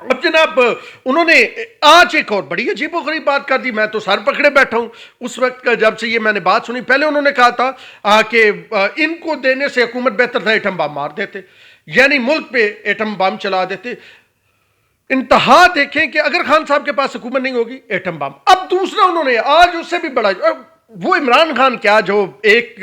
اب جناب انہوں نے آج ایک اور بڑی عجیب و غریب بات کر دی، میں تو سر پکڑے بیٹھا ہوں اس وقت کا جب سے یہ میں نے بات سنی۔ پہلے انہوں نے کہا تھا کہ ان کو دینے سے حکومت بہتر تھا ایٹم بم مار دیتے، یعنی ملک پہ ایٹم بم چلا دیتے۔ انتہا دیکھیں کہ اگر خان صاحب کے پاس حکومت نہیں ہوگی ایٹم بم۔ اب دوسرا انہوں نے آج اس سے بھی بڑا، وہ عمران خان کیا جو ایک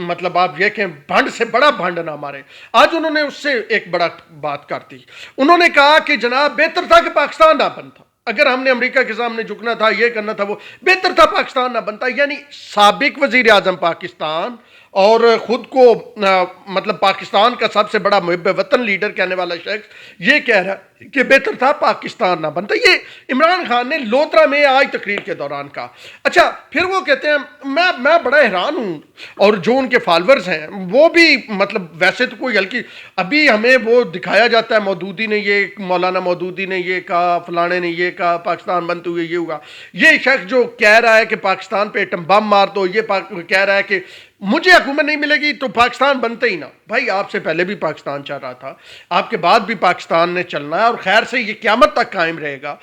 مطلب آپ یہ کہ بھنڈ سے بڑا بھنڈ نہ مارے، آج انہوں نے اس سے ایک بڑا بات کر دی۔ انہوں نے کہا کہ جناب بہتر تھا کہ پاکستان نہ بنتا، اگر ہم نے امریکہ کے سامنے جھکنا تھا، یہ کرنا تھا، وہ بہتر تھا پاکستان نہ بنتا۔ یعنی سابق وزیر اعظم پاکستان اور خود کو مطلب پاکستان کا سب سے بڑا محب وطن لیڈر کہنے والا شخص یہ کہہ رہا ہے کہ بہتر تھا پاکستان نہ بنتا۔ یہ عمران خان نے لوترا میں آج تقریر کے دوران کہا۔ اچھا پھر وہ کہتے ہیں میں بڑا حیران ہوں، اور جو ان کے فالورز ہیں وہ بھی مطلب ویسے تو کوئی ہلکی، ابھی ہمیں وہ دکھایا جاتا ہے مودودی نے یہ، مولانا مودودی نے یہ کہا، فلانے نے یہ کہا، پاکستان بنتے ہوئے یہ ہوگا۔ یہ شخص جو کہہ رہا ہے کہ پاکستان پہ ایٹم بم مار دو، یہ کہہ رہا ہے کہ مجھے حکومت نہیں ملے گی تو پاکستان بنتے ہی نہ۔ بھائی آپ سے پہلے بھی پاکستان چل رہا تھا، آپ کے بعد بھی پاکستان نے چلنا ہے، اور خیر سے یہ قیامت تک قائم رہے گا۔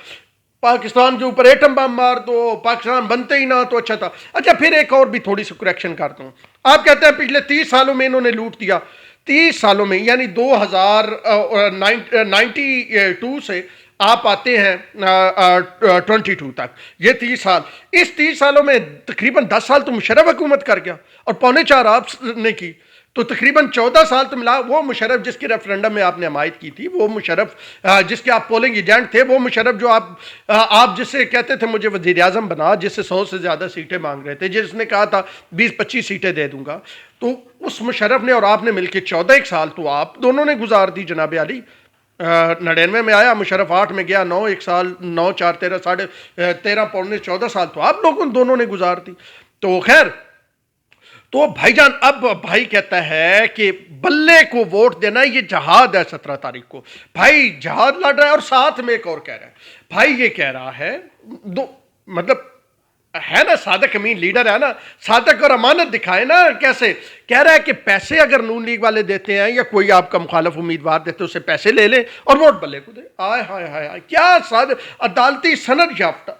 پاکستان کے اوپر ایٹم بم مار دو، پاکستان بنتے ہی نہ تو اچھا تھا۔ اچھا پھر ایک اور بھی تھوڑی سی کریکشن کرتا ہوں۔ آپ کہتے ہیں پچھلے 30 سالوں میں انہوں نے لوٹ دیا، 30 سالوں میں یعنی 2092 سے آپ آتے ہیں 22 تک، یہ 30 سال، اس 30 سالوں میں تقریباً 10 سال تو مشرف حکومت کر گیا اور 3.25 آپ نے کی، تو تقریباً 14 سال تو ملا۔ وہ مشرف جس کی ریفرنڈم میں آپ نے حمایت کی تھی، وہ مشرف جس کے آپ پولنگ ایجنٹ تھے، وہ مشرف جو آپ جس سے کہتے تھے مجھے وزیر اعظم بنا، جس سے 100 سے زیادہ سیٹیں مانگ رہے تھے، جس نے کہا تھا 20-25 سیٹیں دے دوں گا، تو اس مشرف نے اور آپ نے مل کے 14 سال تو آپ دونوں نے گزار دی جناب علی۔ 99 میں آیا مشرف، 8 میں گیا، 9 ایک سال، 9 4 13 ساڑھے 13 پونے 14 سال تو آپ لوگوں دونوں نے گزار دی۔ تو خیر، تو بھائی جان اب بھائی کہتا ہے کہ بلے کو ووٹ دینا یہ جہاد ہے 17 تاریخ کو۔ بھائی جہاد لڑ رہا ہے، اور ساتھ میں ایک اور کہہ رہا ہے، بھائی یہ کہہ رہا ہے مطلب ہے نا صادق امین لیڈر ہے نا، صادق اور امانت دکھائے نا، کیسے کہہ رہا ہے کہ پیسے اگر نون لیگ والے دیتے ہیں یا کوئی آپ کا مخالف امیدوار دیتے ہیں، اسے پیسے لے لیں اور ووٹ بلے کو دے۔ آئے ہائے ہائے، کیا صادق عدالتی سند یافتہ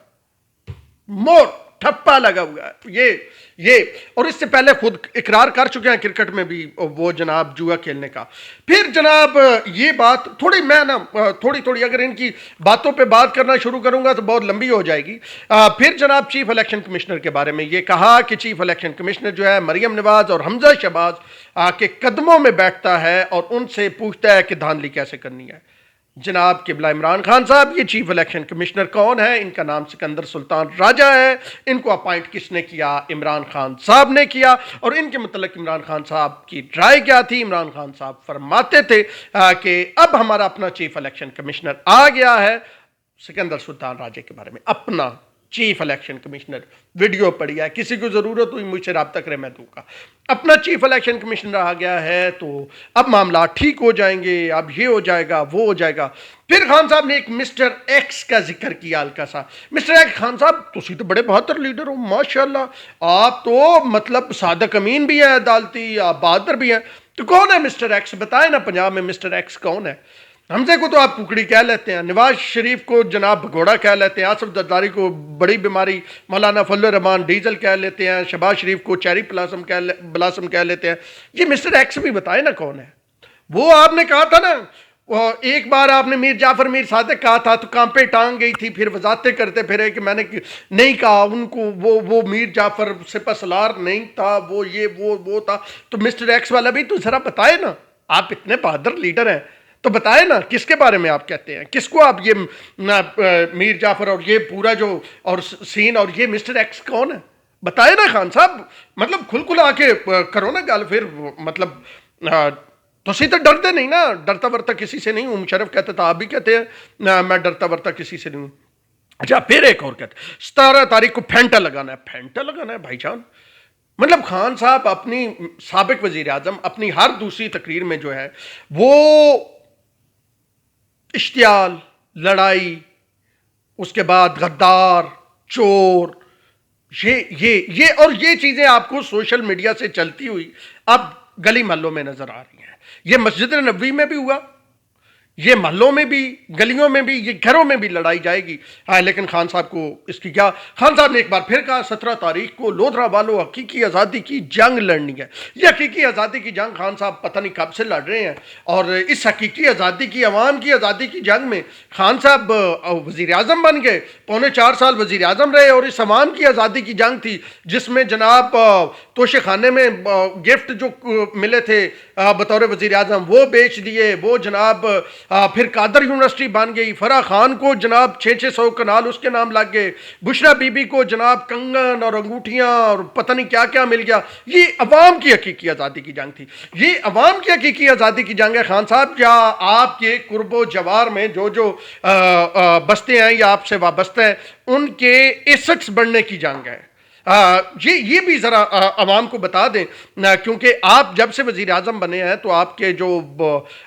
مور ٹھپا لگا ہوا ہے یہ اور اس سے پہلے خود اقرار کر چکے ہیں کرکٹ میں بھی وہ جناب جوا کھیلنے کا۔ پھر جناب یہ بات تھوڑی میں نا تھوڑی اگر ان کی باتوں پہ بات کرنا شروع کروں گا تو بہت لمبی ہو جائے گی۔ پھر جناب چیف الیکشن کمشنر کے بارے میں یہ کہا کہ چیف الیکشن کمشنر جو ہے مریم نواز اور حمزہ شہباز کے قدموں میں بیٹھتا ہے اور ان سے پوچھتا ہے کہ دھاندلی کیسے کرنی ہے۔ جناب قبلہ عمران خان صاحب، یہ چیف الیکشن کمشنر کون ہے؟ ان کا نام سکندر سلطان راجہ ہے۔ ان کو اپائنٹ کس نے کیا؟ عمران خان صاحب نے کیا، اور ان کے متعلق عمران خان صاحب کی رائے کیا تھی؟ عمران خان صاحب فرماتے تھے کہ اب ہمارا اپنا چیف الیکشن کمشنر آ گیا ہے۔ سکندر سلطان راجہ کے بارے میں اپنا چیف الیکشن کمشنر، ویڈیو پڑی ہے، کسی کو ضرورت ہوئی مجھ سے رابطہ کرے، میں دوں گا۔ اپنا چیف الیکشن کمشنر آ گیا ہے تو اب معاملات ٹھیک ہو جائیں گے، اب یہ ہو جائے گا، وہ ہو جائے گا۔ پھر خان صاحب نے ایک مسٹر ایکس کا ذکر کیا ہلکا سا۔ مسٹر ایکس، خان صاحب تسی تو بڑے بہتر لیڈر ہو ماشاءاللہ، آپ تو مطلب صادق امین بھی ہیں عدالتی، آپ بہادر بھی ہیں، تو کون ہے مسٹر ایکس؟ بتائیں نا پنجاب میں مسٹر ایکس کون ہے؟ حمزے کو تو آپ ککڑی کہہ لیتے ہیں، نواز شریف کو جناب بھگوڑا کہہ لیتے ہیں، آصف زرداری کو بڑی بیماری، مولانا فضل الرحمان ڈیزل کہہ لیتے ہیں، شہباز شریف کو چیری بلاسم کہہ لیتے ہیں۔ یہ مسٹر ایکس بھی بتائے نا کون ہے؟ وہ آپ نے کہا تھا نا، ایک بار آپ نے میر جعفر میر صادق کہا تھا تو کانپے ٹانگ گئی تھی، پھر وضاحتیں کرتے پھرے کہ میں نے نہیں کہا ان کو، وہ میر جعفر سپہ سالار نہیں تھا، وہ یہ وہ تھا۔ تو مسٹر ایکس والا بھی تو ذرا بتائے نا، آپ اتنے بہادر لیڈر ہیں تو بتائیں نا کس کے بارے میں آپ کہتے ہیں، کس کو آپ یہ میر جعفر اور یہ پورا جو اور سین اور یہ مسٹر ایکس کون ہے؟ بتائیں نا خان صاحب، مطلب کھل کھل آ کے کرو نا گل۔ پھر مطلب تسی تو ڈرتے نہیں نا، ڈرتا ورتا کسی سے نہیں ہوں، مشرف کہتے تھا، آپ بھی کہتے ہیں میں ڈرتا ورتا کسی سے نہیں ہوں۔ اچھا پھر ایک اور کہتے 17 تاریخ کو پھینٹا لگانا ہے، پھینٹا لگانا ہے بھائی جان۔ مطلب خان صاحب اپنی سابق وزیر اعظم اپنی ہر دوسری تقریر میں جو ہے وہ اشتعال، لڑائی، اس کے بعد غدار، چور، یہ اور یہ چیزیں آپ کو سوشل میڈیا سے چلتی ہوئی اب گلی محلوں میں نظر آ رہی ہیں۔ یہ مسجد نبوی میں بھی ہوا، یہ محلوں میں بھی، گلیوں میں بھی، یہ گھروں میں بھی لڑائی جائے گی۔ لیکن خان صاحب کو اس کی کیا، خان صاحب نے ایک بار پھر کہا 17 تاریخ کو لودھرا والوں حقیقی آزادی کی جنگ لڑنی ہے۔ یہ حقیقی آزادی کی جنگ خان صاحب پتہ نہیں کب سے لڑ رہے ہیں، اور اس حقیقی آزادی کی، عوام کی آزادی کی جنگ میں خان صاحب وزیر اعظم بن گئے، پونے 4 سال وزیر اعظم رہے، اور اس عوام کی آزادی کی جنگ تھی جس میں جناب توشے خانے میں گفٹ جو ملے تھے بطور وزیر اعظم وہ بیچ دیے، وہ جناب پھر قادر یونیورسٹی بن گئی، فرح خان کو جناب 600 کنال اس کے نام لگ گئے، بشرا بی بی کو جناب کنگن اور انگوٹھیاں اور پتہ نہیں کیا کیا مل گیا۔ یہ عوام کی حقیقی آزادی کی جنگ تھی، یہ عوام کی حقیقی آزادی کی جنگ ہے خان صاحب، یا آپ کے قرب و جوار میں جو بستے ہیں یا آپ سے وابستہ ہیں ان کے ایسٹس بڑھنے کی جنگ ہے۔ یہ بھی ذرا عوام کو بتا دیں، کیونکہ آپ جب سے وزیر اعظم بنے ہیں تو آپ کے جو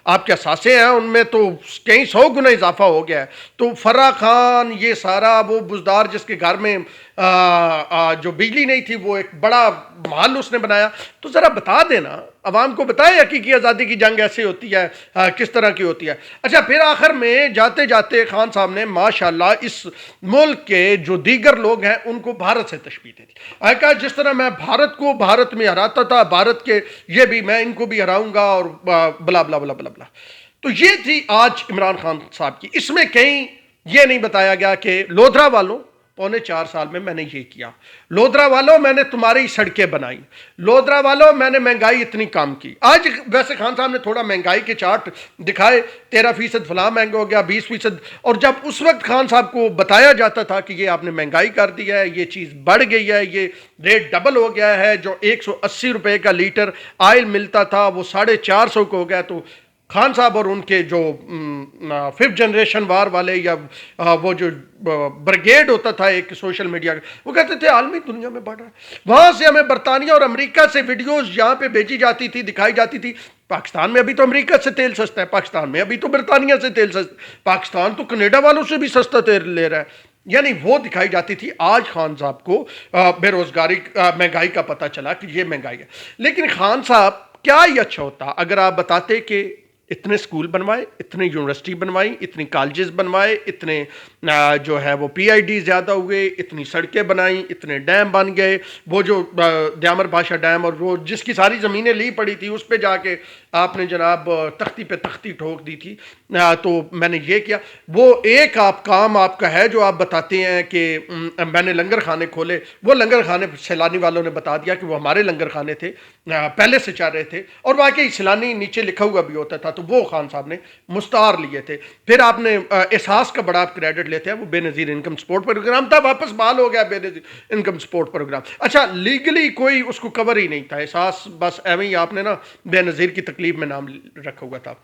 آپ کے اثاثے ہیں ان میں تو کئی 100 گنا اضافہ ہو گیا ہے۔ تو فرح خان یہ سارا وہ بزدار جس کے گھر میں جو بجلی نہیں تھی وہ ایک بڑا محل اس نے بنایا، تو ذرا بتا دینا عوام کو، بتائے حقیقی آزادی کی جنگ ایسے ہوتی ہے، کس طرح کی ہوتی ہے۔ اچھا، پھر آخر میں جاتے جاتے خان صاحب نے ماشاءاللہ اس ملک کے جو دیگر لوگ ہیں ان کو بھارت سے تشبیہ دے دی، کہا جس طرح میں بھارت کو بھارت میں ہراتا تھا، بھارت کے یہ بھی میں ان کو بھی ہراؤں گا، اور بلا بلا بلا بلا بلا۔ تو یہ تھی آج عمران خان صاحب کی، اس میں کہیں یہ نہیں بتایا گیا کہ لودھرا والوں پونے 4 سال میں میں نے یہ کیا، لودھرا والوں میں نے تمہاری سڑکیں بنائی، لودھرا والوں میں نے مہنگائی اتنی کام کی۔ آج ویسے خان صاحب نے تھوڑا مہنگائی کے چارٹ دکھائے، 13% فلاں مہنگا ہو گیا، 20%، اور جب اس وقت خان صاحب کو بتایا جاتا تھا کہ یہ آپ نے مہنگائی کر دی ہے، یہ چیز بڑھ گئی ہے، یہ ریٹ ڈبل ہو گیا ہے، جو 180 روپے کا لیٹر آئل ملتا تھا وہ 450 کو ہو گیا، تو خان صاحب اور ان کے جو 5th جنریشن وار والے یا وہ جو بریگیڈ ہوتا تھا ایک سوشل میڈیا کا، وہ کہتے تھے عالمی دنیا میں بڑھ رہا ہے۔ وہاں سے ہمیں برطانیہ اور امریکہ سے ویڈیوز یہاں پہ بھیجی جاتی تھی، دکھائی جاتی تھی، پاکستان میں ابھی تو امریکہ سے تیل سستا ہے، پاکستان میں ابھی تو برطانیہ سے تیل سستا ہے، پاکستان تو کینیڈا والوں سے بھی سستا تیل لے رہا ہے، یعنی وہ دکھائی جاتی تھی۔ آج خان صاحب کو بے روزگاری مہنگائی کا پتہ چلا کہ یہ مہنگائی ہے، لیکن خان صاحب کیا ہی اچھا ہوتا اگر آپ بتاتے کہ اتنے سکول بنوائے، اتنی یونیورسٹی بنوائی، اتنی کالجز بنوائے، اتنے جو ہے وہ پی آئی ڈی زیادہ ہوئے، اتنی سڑکیں بنائیں، اتنے ڈیم بن گئے، وہ جو دیامر بادشاہ ڈیم اور وہ جس کی ساری زمینیں لی پڑی تھی اس پہ جا کے آپ نے جناب تختی پہ تختی ٹھوک دی تھی، تو میں نے یہ کیا۔ وہ ایک کام آپ کا ہے جو آپ بتاتے ہیں کہ میں نے لنگر خانے کھولے، وہ لنگر خانے سیلانی والوں نے بتا دیا کہ وہ ہمارے لنگر خانے تھے، پہلے سے چل رہے تھے، اور واقعی سیلانی نیچے لکھا ہوا بھی ہوتا تھا، تو وہ خان صاحب نے مستعار لیے تھے۔ پھر آپ نے احساس کا بڑا آپ کریڈٹ لیتے ہیں، وہ بے نظیر انکم سپورٹ پروگرام تھا، واپس بحال ہو گیا بے نظیر انکم سپورٹ پروگرام۔ اچھا، لیگلی کوئی اس کو کور ہی نہیں تھا، احساس بس ایویں ہی آپ نے نا بے نظیر کی تکلیف میں نام رکھا ہوا تھا۔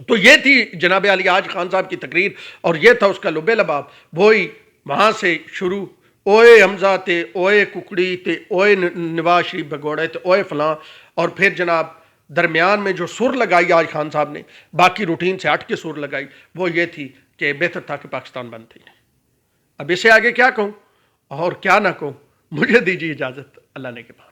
تو یہ تھی جناب علی آج خان صاحب کی تقریر، اور یہ تھا اس کا لب لباب، وہی وہاں سے شروع، اوئے حمزہ تے، اوئے ککڑی تے، اوئے نواز شریف بھگوڑے تے، اوئے فلاں، اور پھر جناب درمیان میں جو سر لگائی آج خان صاحب نے، باقی روٹین سے ہٹ کے سر لگائی، وہ یہ تھی کہ بہتر تھا کہ پاکستان بند تھی۔ اب اس سے آگے کیا کہوں اور کیا نہ کہوں، مجھے دیجیے اجازت، اللہ نے کے پاس۔